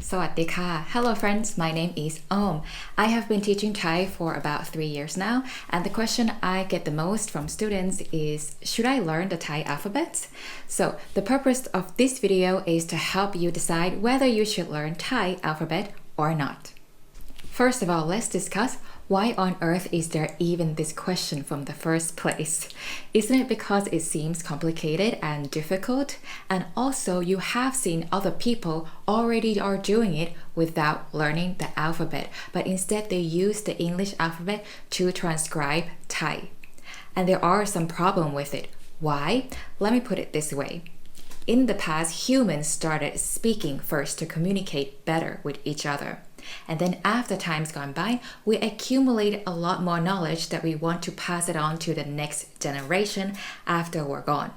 สวัสดีค่ะ Hello friends, my name is Om. I have been teaching Thai for about 3 years now, and the question I get the most from students is, should I learn the Thai alphabet? So the purpose of this video is to help you decide whether you should learn Thai alphabet or not. First of all, let's discuss why on earth is there even this question from the first place? Isn't it because it seems complicated and difficult? And also you have seen other people already are doing it without learning the alphabet, but instead they use the English alphabet to transcribe Thai. And there are some problem with it. Why? Let me put it this way. In the past, humans started speaking first to communicate better with each other. And then after time's gone by, we accumulated a lot more knowledge that we want to pass it on to the next generation after we're gone.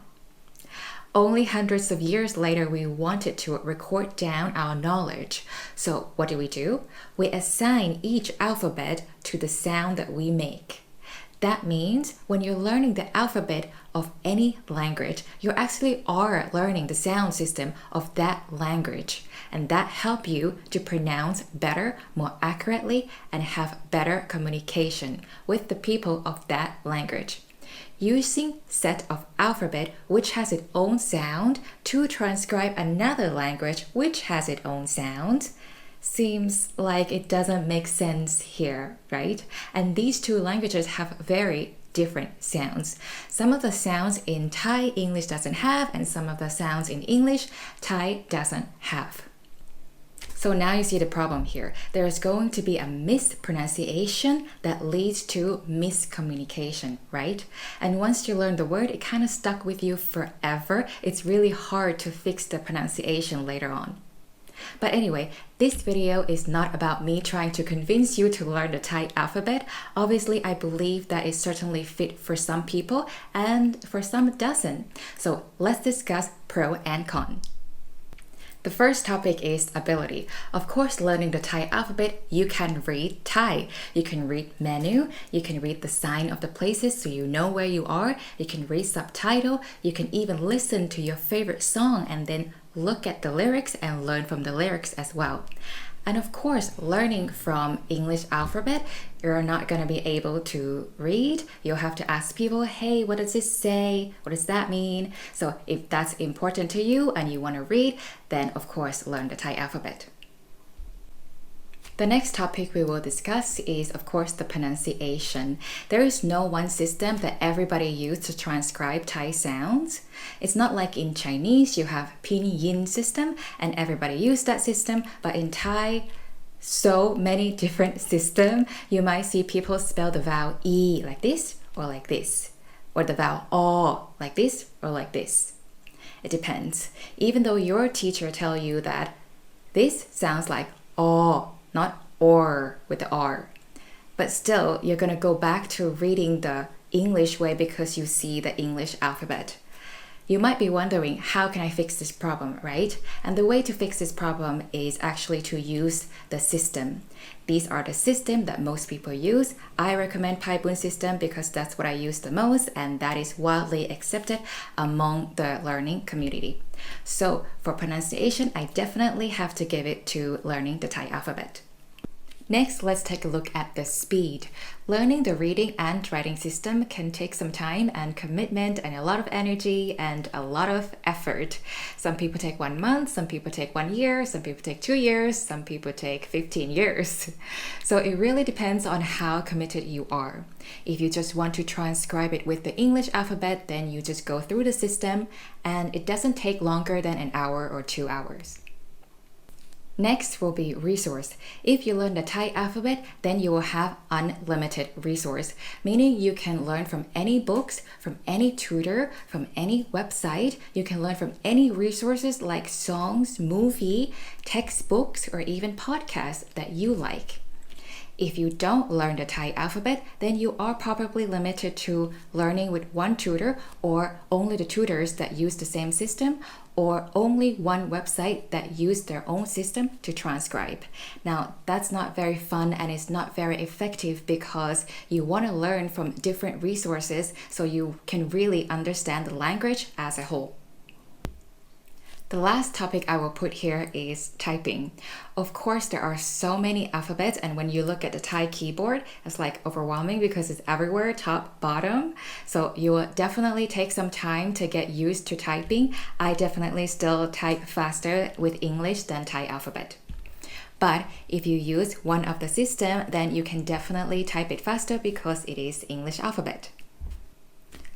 Only hundreds of years later, we wanted to record down our knowledge. So what do? We assign each alphabet to the sound that we make. That means when you're learning the alphabet of any language, you actually are learning the sound system of that language. And that helps you to pronounce better, more accurately, and have better communication with the people of that language. Using set of alphabet which has its own sound to transcribe another language which has its own sound seems like it doesn't make sense here, right? And these two languages have very different sounds. Some of the sounds in Thai English doesn't have, and some of the sounds in English Thai doesn't have. So now you see the problem here. There is going to be a mispronunciation that leads to miscommunication, right? And once you learn the word, it kind of stuck with you forever. It's really hard to fix the pronunciation later on. But anyway, this video is not about me trying to convince you to learn the Thai alphabet. Obviously, I believe that it's certainly fit for some people and for some it doesn't. So let's discuss pro and con. The first topic is ability. Of course, learning the Thai alphabet, you can read Thai. You can read menu. You can read the sign of the places so you know where you are. You can read subtitle. You can even listen to your favorite song and then look at the lyrics and learn from the lyrics as well. And of course, learning from English alphabet, you're not going to be able to read. You'll have to ask people, hey, what does this say? What does that mean? So if that's important to you and you want to read, then of course, learn the Thai alphabet. The next topic we will discuss is, of course, the pronunciation. There is no one system that everybody uses to transcribe Thai sounds. It's not like in Chinese, you have pinyin system and everybody uses that system, but in Thai, so many different systems. You might see people spell the vowel E like this or like this, or the vowel O like this or like this. It depends. Even though your teacher tell you that this sounds like O, not or with the R. But still, you're going to go back to reading the English way because you see the English alphabet. You might be wondering, how can I fix this problem, right? And the way to fix this problem is actually to use the system. These are the system that most people use. I recommend Pai Bun system because that's what I use the most, and that is widely accepted among the learning community. So for pronunciation, I definitely have to give it to learning the Thai alphabet. Next, let's take a look at the speed. Learning the reading and writing system can take some time and commitment and a lot of energy and a lot of effort. Some people take 1 month, some people take 1 year, some people take 2 years, some people take 15 years. So it really depends on how committed you are. If you just want to transcribe it with the English alphabet, then you just go through the system and it doesn't take longer than an hour or 2 hours. Next will be resource. If you learn the Thai alphabet, then you will have unlimited resource, meaning you can learn from any books, from any tutor, from any website. You can learn from any resources like songs, movie, textbooks, or even podcasts that you like. If you don't learn the Thai alphabet, then you are probably limited to learning with one tutor or only the tutors that use the same system or only one website that use their own system to transcribe. Now, that's not very fun and it's not very effective because you want to learn from different resources so you can really understand the language as a whole. The last topic I will put here is typing. Of course, there are so many alphabets, and when you look at the Thai keyboard, it's like overwhelming because it's everywhere, top, bottom. So you will definitely take some time to get used to typing. I definitely still type faster with English than Thai alphabet. But if you use one of the system, then you can definitely type it faster because it is English alphabet.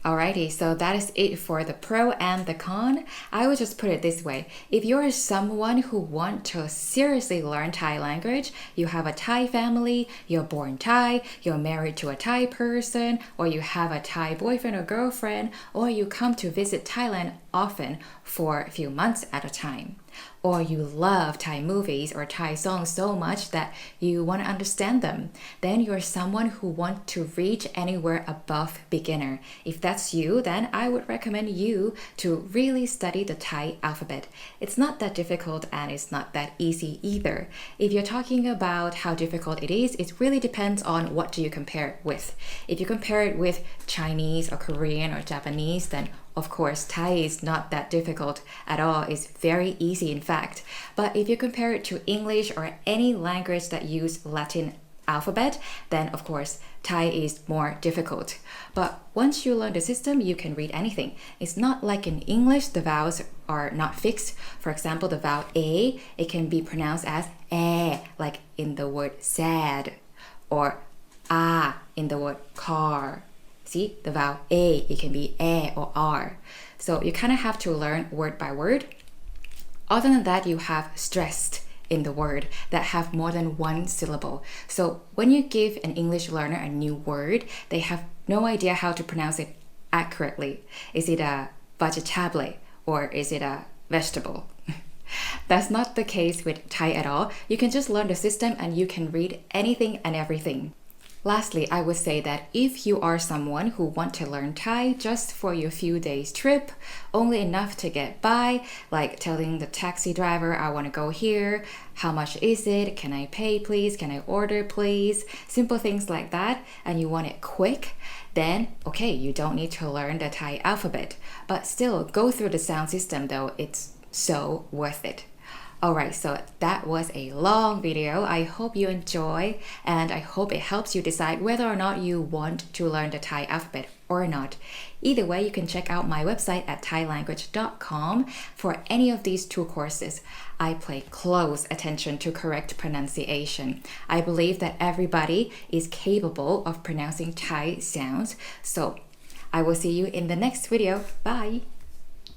Alrighty, so that is it for the pro and the con. I would just put it this way. If you're someone who wants to seriously learn Thai language, you have a Thai family, you're born Thai, you're married to a Thai person, or you have a Thai boyfriend or girlfriend, or you come to visit Thailand often for a few months at a time. Or you love Thai movies or Thai songs so much that you want to understand them, then you're someone who wants to reach anywhere above beginner. If that's you, then I would recommend you to really study the Thai alphabet. It's not that difficult and it's not that easy either. If you're talking about how difficult it is, it really depends on what do you compare it with. If you compare it with Chinese or Korean or Japanese, then of course, Thai is not that difficult at all. It's very easy, in fact. But if you compare it to English or any language that use Latin alphabet, then of course, Thai is more difficult. But once you learn the system, you can read anything. It's not like in English, the vowels are not fixed. For example, the vowel A, it can be pronounced as eh, like in the word sad, or ah in the word car. See, the vowel A, it can be E or R. So you kind of have to learn word by word. Other than that, you have stressed in the word that have more than one syllable. So when you give an English learner a new word, they have no idea how to pronounce it accurately. Is it a vegetable or is it a vegetable? That's not the case with Thai at all. You can just learn the system and you can read anything and everything. Lastly, I would say that if you are someone who want to learn Thai just for your few days trip, only enough to get by, like telling the taxi driver, I want to go here, how much is it, can I pay please, can I order please, simple things like that, and you want it quick, then okay, you don't need to learn the Thai alphabet, but still go through the sound system though, it's so worth it. Alright, so that was a long video. I hope you enjoy and I hope it helps you decide whether or not you want to learn the Thai alphabet or not. Either way, you can check out my website at thailanguage.com for any of these two courses. I pay close attention to correct pronunciation. I believe that everybody is capable of pronouncing Thai sounds. So I will see you in the next video. Bye!